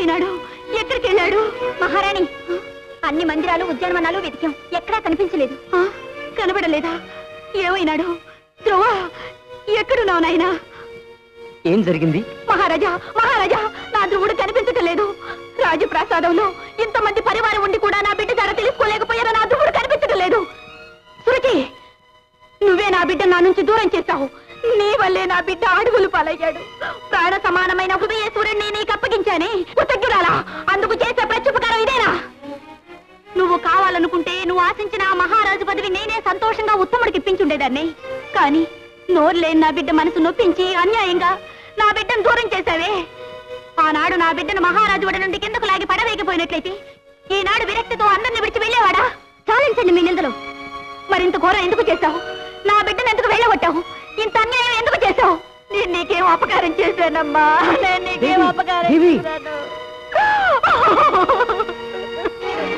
ఏమైనాడు? ఎక్కడికి వెళ్ళాడు? మహారాణి, అన్ని మందిరాలు ఉద్యానవనాలు వెతికాం, ఎక్కడా కనిపించలేదు. కనబడలేదా? ఏమైనాడు? ధ్రువ, ఎక్కడున్నావు నాయనా? ఏం జరిగింది? మహారాజా, మహారాజా, నా ధ్రువుడు కనిపించటం లేదు. రాజప్రాసాదంలో ఇంతమంది పరివారం ఉండి కూడా నా బిడ్డ ధర తెలుసుకోలేకపోయారా? నా ధ్రువుడు కనిపించటం లేదు. సురకి, నువ్వే నా బిడ్డ నా నుంచి దూరం చేశావు. నీ వల్లే నా బిడ్డ అడుగులు పాలయ్యాడు. ప్రాణ సమానమైన హృదయేశ్వరుణ్ణి నీకు అప్పగించానే, కృతజ్ఞురాలా? అందుకు చేసే ప్రత్యుపకారం ఇదేనా? నువ్వు కావాలనుకుంటే నువ్వు ఆశించిన ఆ మహారాజు పదవి నేనే సంతోషంగా ఉత్తముడికి ఇప్పించుండేదాన్ని. కానీ నోరు లేని నా బిడ్డ మనసు నొప్పించి అన్యాయంగా నా బిడ్డను దూరం చేశావే. ఆనాడు నా బిడ్డను మహారాజు వడ నుండి కిందకు లాగి పడవేయకపోయినట్లయితే ఈనాడు విరక్తితో అందరిని విడిచి వెళ్ళేవాడా? చాలించండి మీ నిందలు. మరింత ఘోరం ఎందుకు చేశావు? నా బిడ్డను ఎందుకు వెళ్ళగొట్టావు? ఇంత అన్యాయం ఎందుకు చేశావు? నేను నీకేం అపకారం చేశానమ్మా? నేను నీకేం అపకారం చేశాను?